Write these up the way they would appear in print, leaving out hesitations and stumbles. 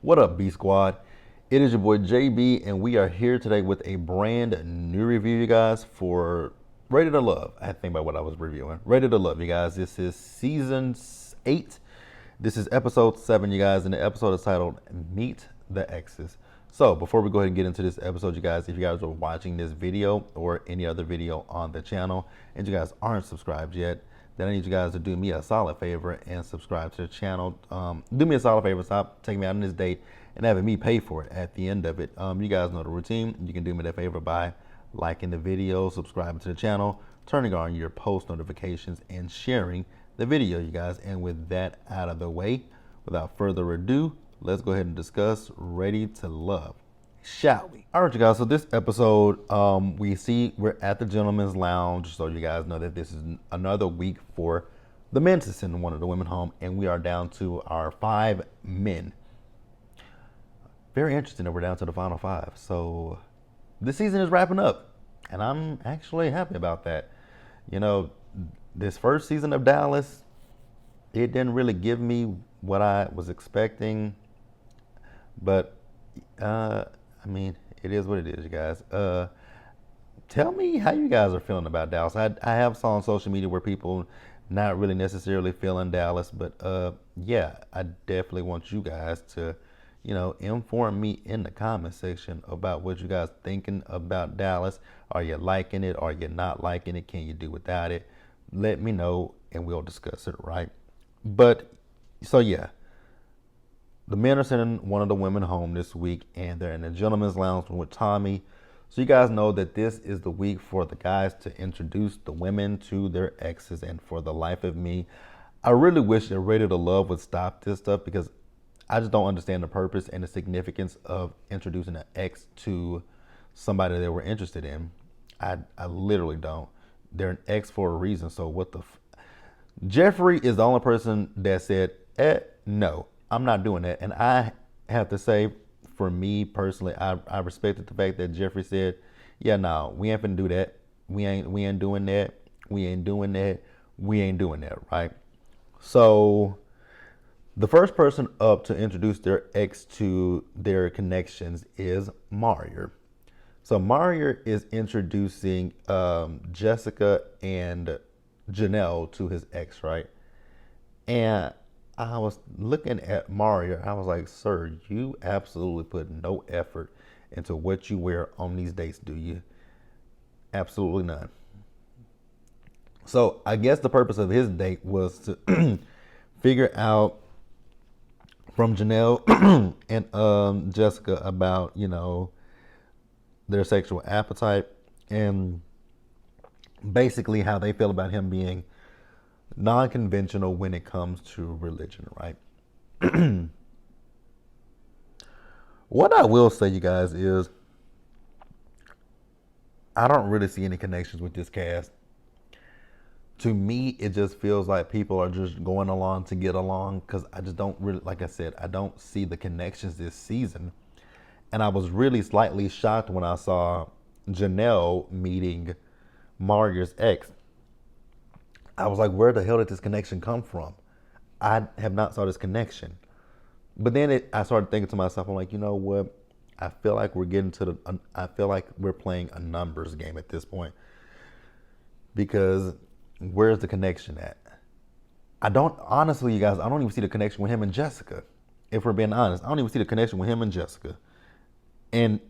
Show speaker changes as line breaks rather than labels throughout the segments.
What up, B Squad? It is your boy JB, and we are here today with a brand new review, you guys, for Rated to Love. I had to think about what I was reviewing. Rated to Love, you guys. This is season 8. This is episode 7, you guys, and the episode is titled Meet the Exes. So, before we go ahead and get into this episode, you guys, if you guys are watching this video or any other video on the channel, and you guys aren't subscribed yet, then I need you guys to do me a solid favor and subscribe to the channel. Do me a solid favor, stop taking me out on this date and having me pay for it at the end of it. You guys know the routine. You can do me that favor by liking the video, subscribing to the channel, turning on your post notifications, and sharing the video, you guys. And with that out of the way, without further ado, let's go ahead and discuss Ready to Love, shall we? All right, you guys, so this episode, we're at the Gentleman's Lounge, so you guys know that this is another week for the men to send one of the women home, and we are down to our 5 men. Very interesting that we're down to the final 5. So this season is wrapping up, and I'm actually happy about that. You know, this first season of Dallas, it didn't really give me what I was expecting, but I mean, it is what it is, you guys. Tell me how you guys are feeling about Dallas. I have saw on social media where people not really necessarily feeling Dallas, but yeah, I definitely want you guys to, inform me in the comment section about what you guys thinking about Dallas. Are you liking it? Are you not liking it? Can you do without it? Let me know and we'll discuss it, right? But so yeah. The men are sending one of the women home this week, and they're in the Gentleman's Lounge with Tommy. So you guys know that this is the week for the guys to introduce the women to their exes, and for the life of me, I really wish that Rated to Love would stop this stuff, because I just don't understand the purpose and the significance of introducing an ex to somebody they were interested in. I literally don't. They're an ex for a reason, so what the Jeffrey is the only person that said, no, I'm not doing that. And I have to say, for me personally, I respected the fact that Jeffrey said, yeah, no, we ain't finna do that. We ain't doing that. We ain't doing that. We ain't doing that, right? So the first person up to introduce their ex to their connections is Mario. So Mario is introducing Jessica and Janelle to his ex, right? And I was looking at Mario. I was like, sir, you absolutely put no effort into what you wear on these dates, do you? Absolutely none. So I guess the purpose of his date was to figure out from Janelle and Jessica about, their sexual appetite and basically how they feel about him being non-conventional when it comes to religion, right? What I will say, you guys, is I don't really see any connections with this cast. To me, it just feels like people are just going along to get along, because I just don't really, like I said, I don't see the connections this season. And I was really slightly shocked when I saw Janelle meeting Mario's ex. I was like, where the hell did this connection come from? I have not saw this connection. But then I started thinking to myself, I'm like, you know what? I feel like I feel like we're playing a numbers game at this point. Because where's the connection at? Honestly, you guys, I don't even see the connection with him and Jessica. If we're being honest, I don't even see the connection with him and Jessica. And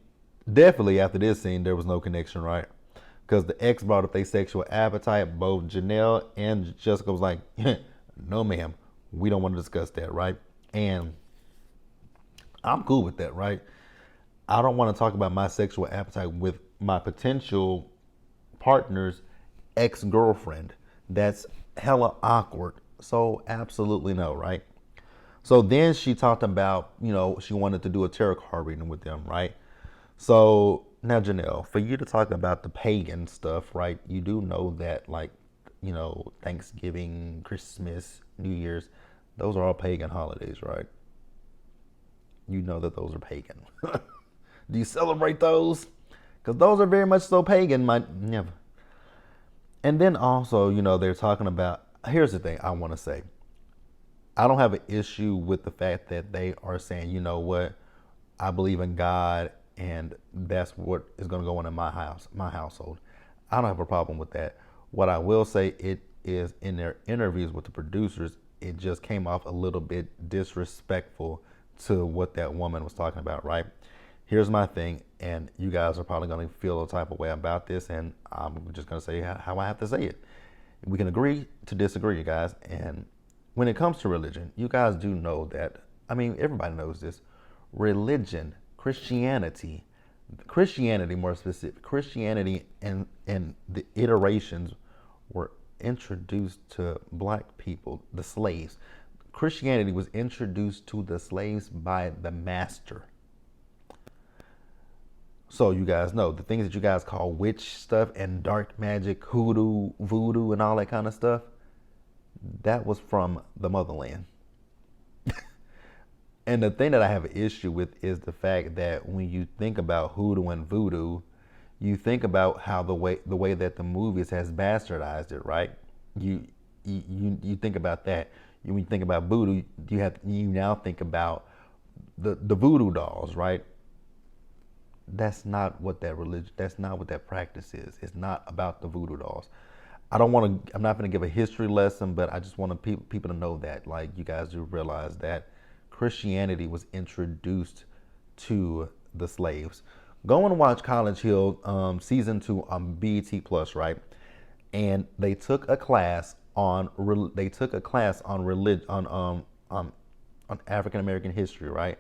definitely after this scene, there was no connection, right? Because the ex brought up their sexual appetite. Both Janelle and Jessica was like, no, ma'am, we don't want to discuss that, right? And I'm cool with that, right? I don't want to talk about my sexual appetite with my potential partner's ex-girlfriend. That's hella awkward. So absolutely no, right? So then she talked about, she wanted to do a tarot card reading with them, right? So now, Janelle, for you to talk about the pagan stuff, right? You do know that, like, Thanksgiving, Christmas, New Year's, those are all pagan holidays, right? You know that those are pagan. Do you celebrate those? Because those are very much so pagan. Never. And then also, they're talking about, here's the thing I want to say. I don't have an issue with the fact that they are saying, you know what, I believe in God, and that's what is going to go on in my household. I don't have a problem with that. What I will say, it is in their interviews with the producers, it just came off a little bit disrespectful to what that woman was talking about, right? Here's my thing, and you guys are probably going to feel a type of way about this, and I'm just going to say how I have to say it. We can agree to disagree, you guys. And when it comes to religion, you guys do know that, I mean, everybody knows this. Religion, Christianity more specific, Christianity and the iterations were introduced to black people, the slaves. Christianity was introduced to the slaves by the master. So you guys know the things that you guys call witch stuff and dark magic, hoodoo, voodoo, and all that kind of stuff, that was from the motherland. And the thing that I have an issue with is the fact that when you think about hoodoo and voodoo, you think about how the way that the movies has bastardized it, right? You think about that. When you think about voodoo, you now think about the voodoo dolls, right? That's not what that religion. That's not what that practice is. It's not about the voodoo dolls. I don't want to. I'm not going to give a history lesson, but I just want people to know that, like, you guys do realize that Christianity was introduced to the slaves. Go and watch College Hill season 2 on BET Plus, right? And they took a class on religion on African American history, right?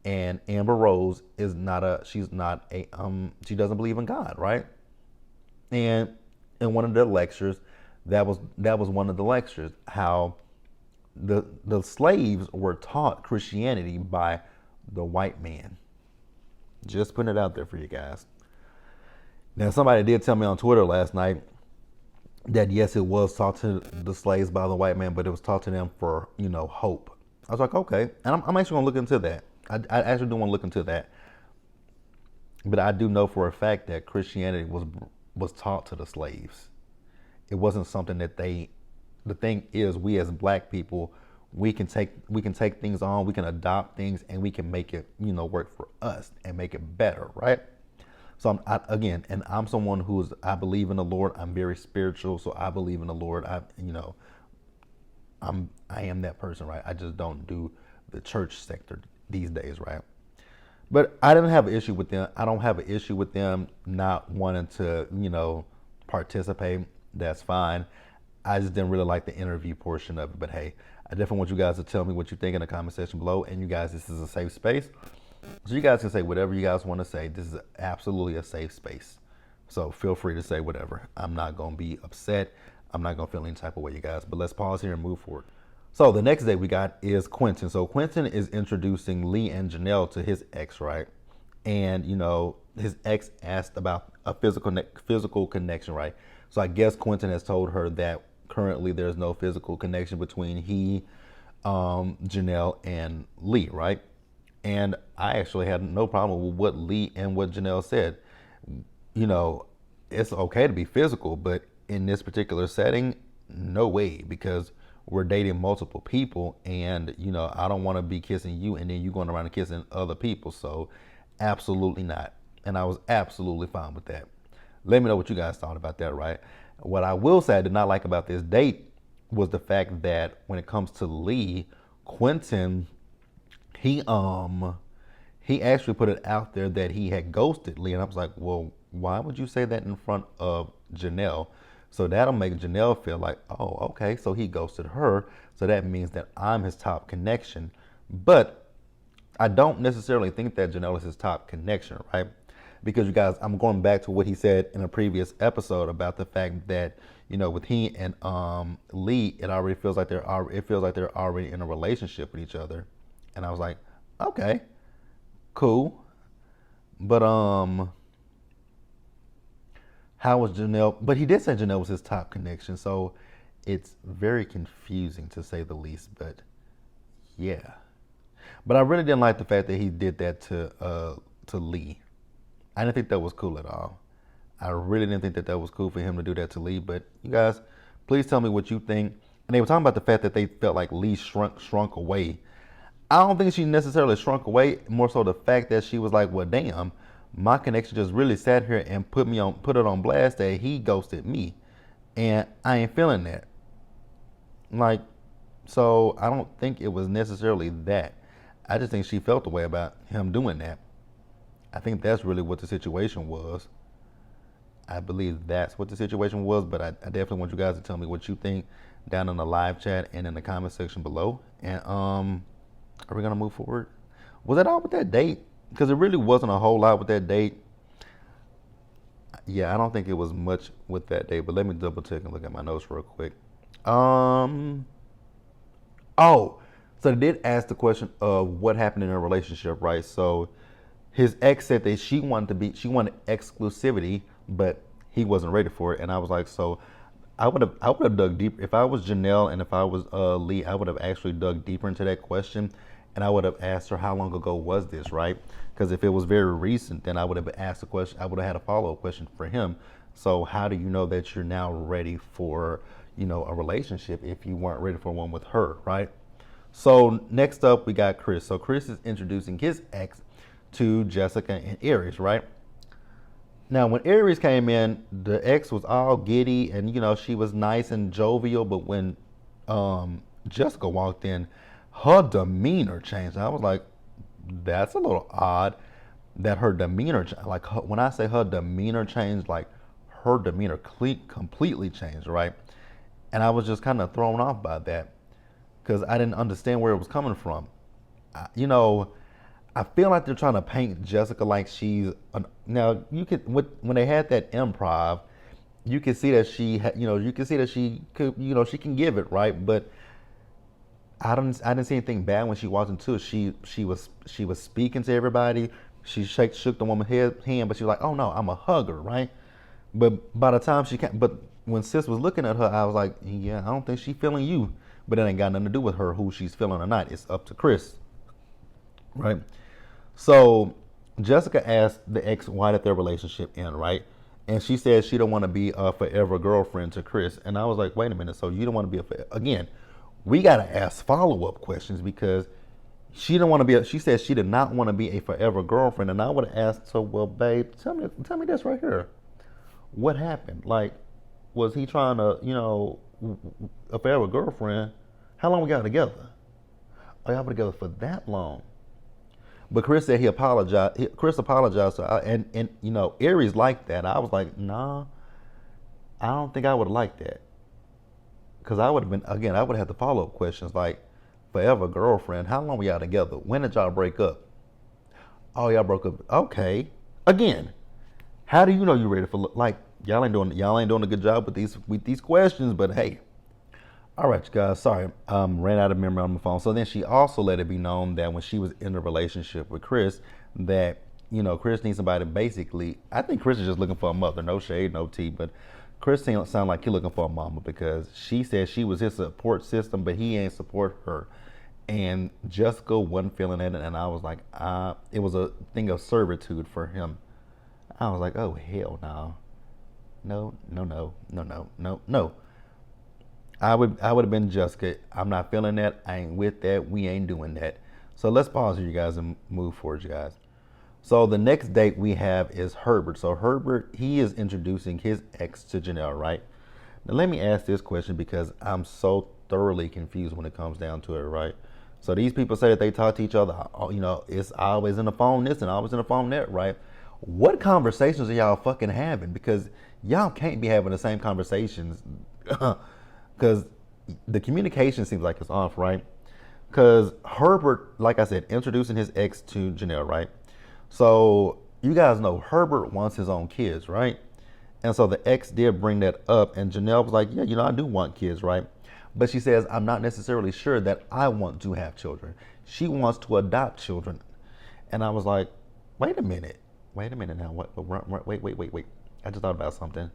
And Amber Rose is not a she's not a she doesn't believe in God, right? And in one of the lectures, that was one of the lectures, how the slaves were taught Christianity by the white man. Just putting it out there for you guys. Now, somebody did tell me on Twitter last night that yes, it was taught to the slaves by the white man, but it was taught to them for, hope. I was like, okay, and I'm actually gonna look into that. I actually do want to look into that. But I do know for a fact that Christianity was taught to the slaves. It wasn't something that they. The thing is, we as black people, we can take things on, we can adopt things, and we can make it, work for us and make it better, right? So I'm someone I believe in the Lord. I'm very spiritual, so I believe in the Lord. I am that person, right? I just don't do the church sector these days, right? But I didn't have an issue with them. I don't have an issue with them not wanting to, participate. That's fine. I just didn't really like the interview portion of it. But hey, I definitely want you guys to tell me what you think in the comment section below. And you guys, this is a safe space. So you guys can say whatever you guys want to say. This is absolutely a safe space. So feel free to say whatever. I'm not going to be upset. I'm not going to feel any type of way, you guys. But let's pause here and move forward. So the next day we got is Quentin. So Quentin is introducing Lee and Janelle to his ex, right? And, his ex asked about a physical connection, right? So I guess Quentin has told her that currently there's no physical connection between Janelle and Lee, right? And I actually had no problem with what Lee and what Janelle said. It's okay to be physical, but in this particular setting, no way, because we're dating multiple people, and I don't want to be kissing you and then you going around and kissing other people. So absolutely not. And I was absolutely fine with that. Let me know what you guys thought about that, right? What I will say I did not like about this date was the fact that when it comes to Lee, Quentin, he actually put it out there that he had ghosted Lee, and I was like, well, why would you say that in front of Janelle? So that'll make Janelle feel like, oh, okay, so he ghosted her, so that means that I'm his top connection. But I don't necessarily think that Janelle is his top connection, right? Because you guys, I'm going back to what he said in a previous episode about the fact that, with he and Lee, it feels like they're already in a relationship with each other. And I was like, okay, cool. But how was Janelle? But he did say Janelle was his top connection, so it's very confusing to say the least. But yeah, but I really didn't like the fact that he did that to Lee. I didn't think that was cool at all. I really didn't think that was cool for him to do that to Lee. But you guys, please tell me what you think. and they were talking about the fact that they felt like Lee shrunk away. I don't think she necessarily shrunk away. More so the fact that she was like, well, damn, my connection just really sat here and put it on blast that he ghosted me, and I ain't feeling that. Like, so I don't think it was necessarily that. I just think she felt the way about him doing that. I think that's really what the situation was. I believe that's what the situation was, but I definitely want you guys to tell me what you think down in the live chat and in the comment section below. And are we gonna move forward? Was that all with that date? Because it really wasn't a whole lot with that date. Yeah, I don't think it was much with that date, but let me double check and look at my notes real quick. Um, oh, so they did ask the question of what happened in their relationship, right? So his ex said that she wanted exclusivity, but he wasn't ready for it. And I was like, so I would have dug deep if I was Janelle and if I was Lee. I would have actually dug deeper into that question, and I would have asked her how long ago was this, right? Because if it was very recent, then I would have asked a question. I would have had a follow-up question for him. So how do you know that you're now ready for a relationship if you weren't ready for one with her, right? So next up we got Chris. So Chris is introducing his ex to Jessica and Aries, right? Now, when Aries came in, the ex was all giddy and, she was nice and jovial. But when Jessica walked in, her demeanor changed. I was like, that's a little odd that her demeanor, when I say her demeanor changed, like her demeanor completely changed, right? And I was just kind of thrown off by that because I didn't understand where it was coming from. You know, I feel like they're trying to paint Jessica like now you could when they had that improv, you can see that you can see that she could, she can give it, right. But I didn't see anything bad when she walked into it. She was speaking to everybody. She shook the woman's hand, but she was like, oh no, I'm a hugger, right. But by the time but when sis was looking at her, I was like, yeah, I don't think she's feeling you. But that ain't got nothing to do with her, who she's feeling or not. It's up to Chris, right? So Jessica asked the ex why did their relationship end, right? And she said she don't want to be a forever girlfriend to Chris. And I was like, wait a minute. So you don't want to be again? We gotta ask follow-up questions because she don't want to be. She said she did not want to be a forever girlfriend. And I would have asked, so well, babe, tell me this right here. What happened? Like, was he trying to, a forever girlfriend? How long we got together? Oh, y'all been together for that long? But Chris said he apologized. Chris apologized to her, and Aries liked that. I was like, nah, I don't think I would have liked that. Because I would have been, again, I would have had the follow-up questions like, forever girlfriend, how long we got together? When did y'all break up? Oh, y'all broke up. Okay. Again, how do you know you're ready for, like, y'all ain't doing a good job with these questions, but hey. All right, you guys, sorry, ran out of memory on my phone. So then she also let it be known that when she was in a relationship with Chris, that, Chris needs somebody basically, I think Chris is just looking for a mother, no shade, no tea, but Chris sound like he's looking for a mama because she said she was his support system, but he ain't support her. And Jessica wasn't feeling it, and I was like, it was a thing of servitude for him. I was like, oh, hell no. No, no, no, no, no, no, no. I would have been Jessica. I'm not feeling that. I ain't with that. We ain't doing that. So let's pause here, you guys, and move forward, you guys. So the next date we have is Herbert. So Herbert, he is introducing his ex to Janelle, right? Now let me ask this question because I'm so thoroughly confused when it comes down to it, right? So these people say that they talk to each other, it's always in the phone this and always in the phone that, right? What conversations are y'all fucking having? Because y'all can't be having the same conversations because the communication seems like it's off, right? Because Herbert, like I said, introducing his ex to Janelle, right? So you guys know Herbert wants his own kids, right? And so the ex did bring that up, and Janelle was like, yeah, I do want kids, right? But she says, I'm not necessarily sure that I want to have children. She wants to adopt children. And I was like, wait a minute now. Wait. I just thought about something.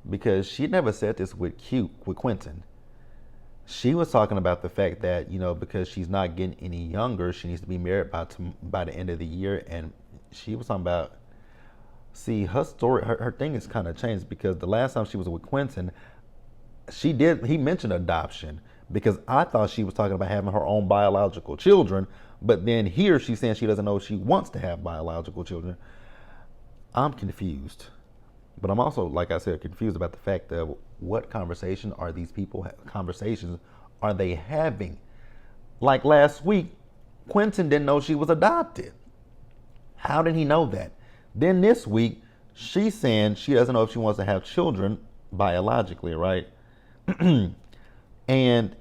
Because she never said this with Quentin. She was talking about the fact that, because she's not getting any younger, she needs to be married by the end of the year. And she was talking about, see, her story, her thing is kind of changed because the last time she was with Quentin, he mentioned adoption, because I thought she was talking about having her own biological children, but then here she's saying she doesn't know if she wants to have biological children. I'm confused. But I'm also, like I said, confused about the fact of what conversations are they having? Like last week, Quentin didn't know she was adopted. How did he know that? Then this week, she's saying she doesn't know if she wants to have children biologically, right? And,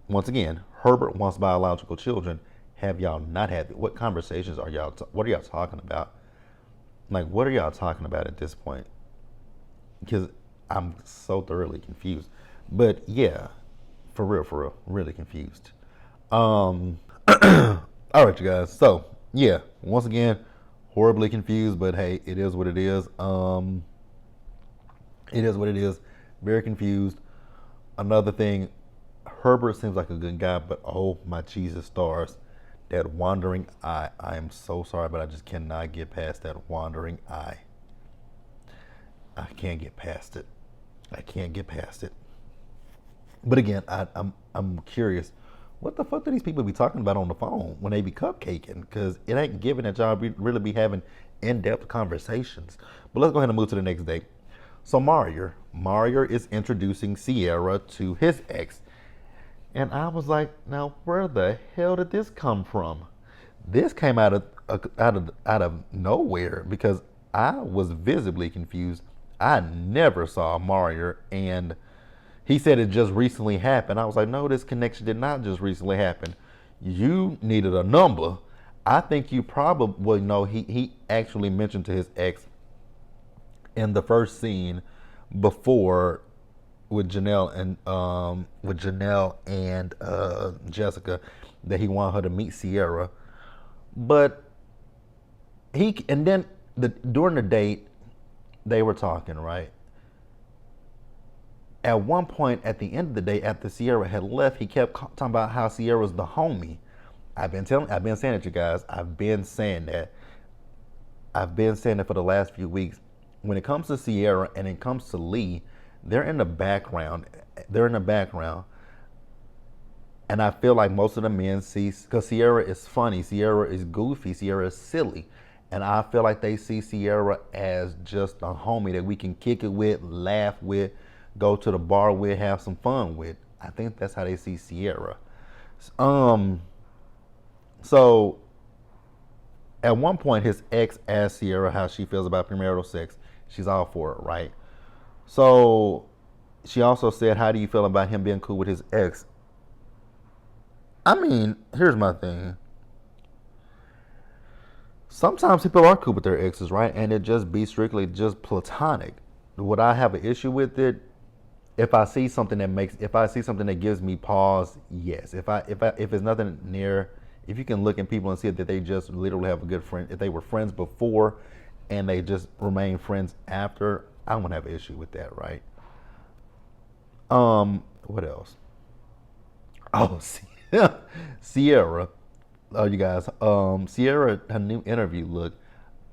once again, Herbert wants biological children. Have y'all not had, what conversations are y'all, what are y'all talking about? Like, what are y'all talking about at this point? Because I'm so thoroughly confused. But yeah, for real, really confused. All right, you guys. So yeah, once again, horribly confused. But hey, it is what it is. It is what it is. Very confused. Another thing, Herbert seems like a good guy, but oh my Jesus stars, that wandering eye. I am so sorry, but I just cannot get past that wandering eye. I can't get past it. I can't get past it. But again, I'm curious. What the fuck do these people be talking about on the phone when they be cupcaking? Because it ain't given that y'all really be having in-depth conversations. But let's go ahead and move to the next day. So Mario is introducing Sierra to his ex. And I was like, now where the hell did this come from? This came out of nowhere because I was visibly confused. I never saw Mario, and he said it just recently happened. I was like, no, this connection did not just recently happen. You needed a number. I think you probably know he actually mentioned to his ex in the first scene before with Janelle and Jessica that he wanted her to meet Sierra, but during the date they were talking, right? At one point at the end of the day, after Sierra had left, he kept talking about how Sierra's the homie. I've been saying it, you guys. I've been saying that for the last few weeks. When it comes to Sierra and it comes to Lee, they're in the background. And I feel like most of the men see, because Sierra is funny, Sierra is goofy, Sierra is silly. And I feel like they see Sierra as just a homie that we can kick it with, laugh with, go to the bar with, have some fun with. I think that's how they see Sierra. So at one point, his ex asked Sierra how she feels about premarital sex. She's all for it, right? So she also said, how do you feel about him being cool with his ex? I mean, here's my thing. Sometimes people are cool with their exes, right? And it just be strictly just platonic. Would I have an issue with it? If I see something that gives me pause, yes. If it's nothing near, if you can look at people and see that they just literally have a good friend, if they were friends before and they just remain friends after, I wouldn't have an issue with that, right? What else? Oh, Sierra. Oh, you guys. Sierra, her new interview look.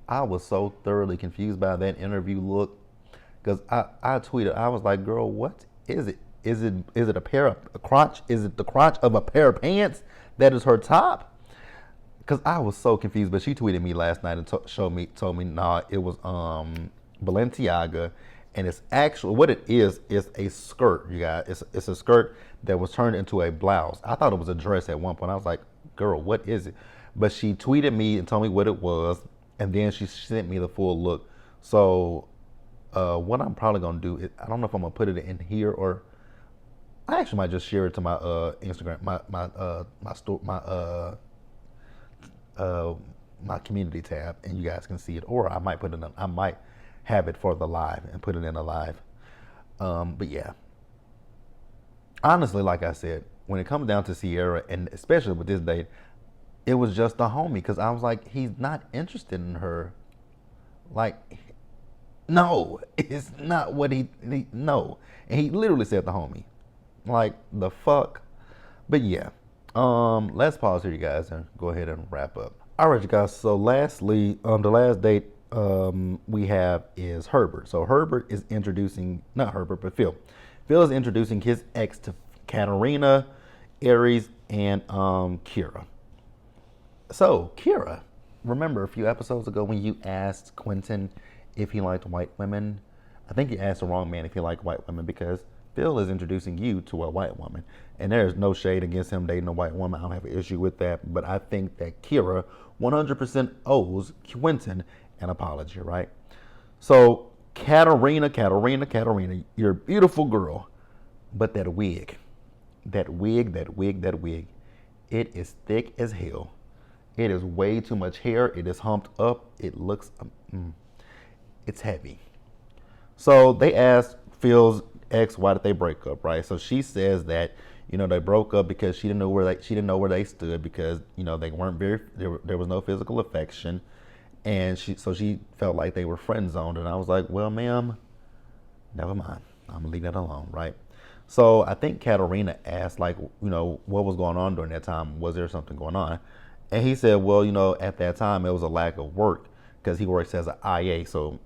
I was so thoroughly confused by that interview look because I tweeted. I was like, "Girl, what is it? Is it a crotch? Is it the crotch of a pair of pants that is her top?" Because I was so confused. But she tweeted me last night and told me, nah, it was Balenciaga, and it's actually what it is a skirt. You guys, it's a skirt that was turned into a blouse. I thought it was a dress at one point. I was like, girl, what is it? But she tweeted me and told me what it was, and then she sent me the full look. So what I'm probably gonna do is, I don't know if I'm gonna put it in here or I actually might just share it to my Instagram, my community tab, and you guys can see it. Or I might I might have it for the live and put it in a live. But yeah, honestly, like I said, when it comes down to Sierra, and especially with this date, it was just a homie because I was like, he's not interested in her. Like, no, it's not what no. And he literally said the homie. Like, the fuck? But yeah, let's pause here, you guys, and go ahead and wrap up. All right, you guys, so lastly, the last date we have is Herbert. So Herbert is introducing, not Herbert, but Phil. Phil is introducing his ex Katarina, Aries, and Kira. So, Kira, remember a few episodes ago when you asked Quentin if he liked white women? I think you asked the wrong man if he liked white women because Phil is introducing you to a white woman. And there's no shade against him dating a white woman. I don't have an issue with that. But I think that Kira 100% owes Quentin an apology, right? So, Katarina, you're a beautiful girl. But that wig, it is thick as hell. It is way too much hair. It is humped up. It looks, it's heavy. So they asked Phil's ex, why did they break up, right? So she says that, they broke up because she didn't know where they stood because, they weren't there was no physical affection. And she felt like they were friend zoned. And I was like, well, ma'am, never mind. I'm gonna leave that alone, right? So I think Katarina asked, like, what was going on during that time? Was there something going on? And he said, well, at that time it was a lack of work because he works as an IA. So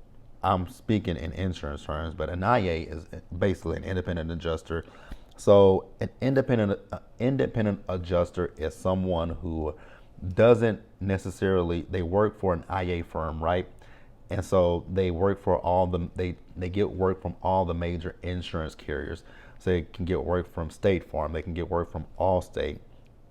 I'm speaking in insurance terms, but an IA is basically an independent adjuster. So an independent adjuster is someone who doesn't necessarily, they work for an IA firm, right? And so they work for they get work from all the major insurance carriers. So they can get work from State Farm, they can get work from Allstate,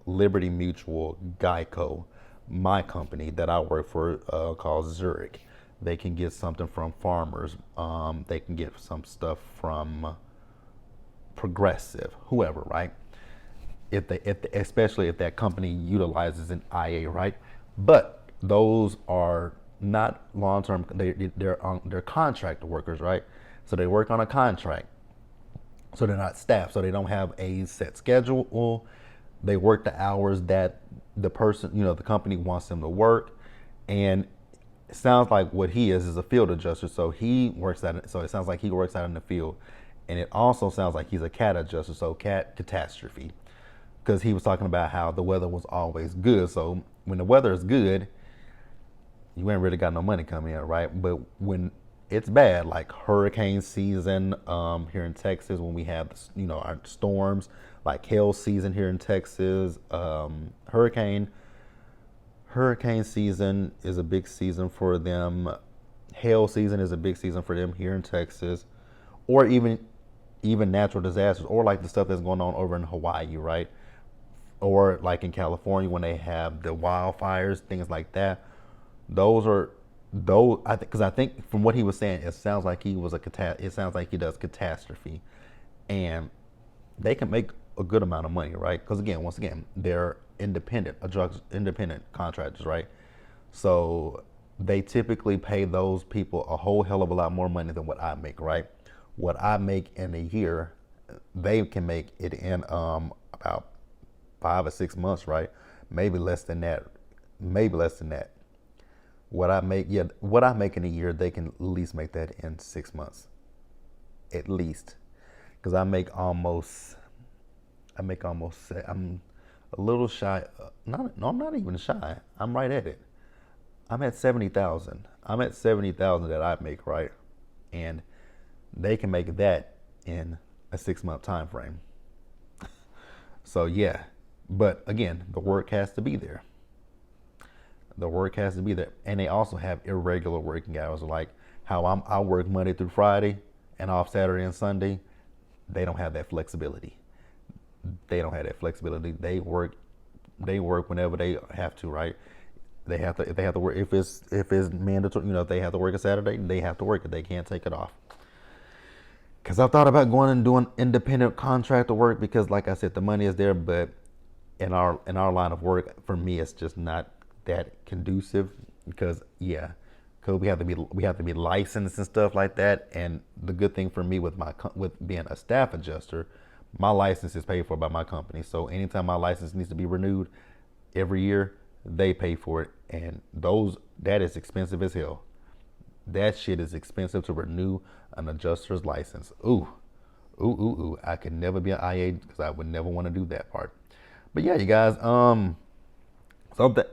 Liberty Mutual, Geico, my company that I work for called Zurich. They can get something from Farmers. They can get some stuff from Progressive, whoever, right? Especially if that company utilizes an IA, right? But those are not long-term. They're contract workers, right? So they work on a contract. So they're not staff. So they don't have a set schedule. They work the hours that the person, the company wants them to work. And it sounds like what he is a field adjuster. So so it sounds like he works out in the field. And it also sounds like he's a cat adjuster. So cat catastrophe. Because he was talking about how the weather was always good. So when the weather is good, you ain't really got no money coming in, right? But when it's bad, like hurricane season here in Texas, when we have our storms, like hail season here in Texas, hurricane season is a big season for them. Hail season is a big season for them here in Texas, or even natural disasters, or like the stuff that's going on over in Hawaii, right? Or like in California when they have the wildfires, things like that. Because I think from what he was saying, it sounds like it sounds like he does catastrophe, and they can make a good amount of money, right? Because once again, they're independent contractors, right? So they typically pay those people a whole hell of a lot more money than what I make, right? What I make in a year, they can make it in about 5 or 6 months, right? Maybe less than that. What I make in a year, they can at least make that in 6 months, at least, because I'm a little shy. I'm not even shy. I'm right at it. I'm at 70,000. I'm at 70,000 that I make, right, and they can make that in a 6-month time frame. So yeah, but again, the work has to be there. And they also have irregular working hours, like how I work Monday through Friday and off Saturday and Sunday. They don't have that flexibility. They work whenever they have to, right? If they have to work, if it's mandatory, if they have to work a Saturday, they have to work it. They can't take it off. Because I've thought about going and doing independent contractor work because, like I said, the money is there, but in our line of work, for me, it's just not that conducive. Because we have to be licensed and stuff like that. And the good thing for me with being a staff adjuster, my license is paid for by my company. So anytime my license needs to be renewed every year, they pay for it, and that is expensive as hell. That shit is expensive to renew an adjuster's license. Ooh. I could never be an IA because I would never want to do that part. But yeah, you guys. So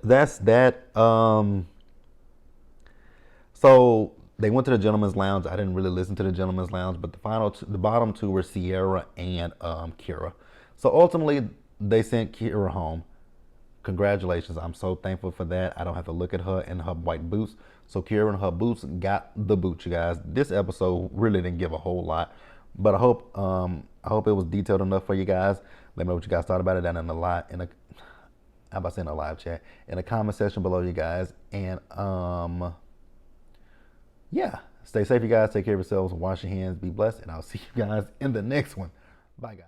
that's that. So they went to the Gentleman's Lounge. I didn't really listen to the Gentleman's Lounge, but the bottom two were Sierra and Kira. So ultimately, they sent Kira home. Congratulations. I'm so thankful for that. I don't have to look at her in her white boots. So Kira and her boots got the boots, you guys. This episode really didn't give a whole lot, but I hope it was detailed enough for you guys. Let me know what you guys thought about it down in the lot in a how about saying a live chat in the comment section below, you guys. And yeah, stay safe, you guys. Take care of yourselves. Wash your hands. Be blessed, and I'll see you guys in the next one. Bye, guys.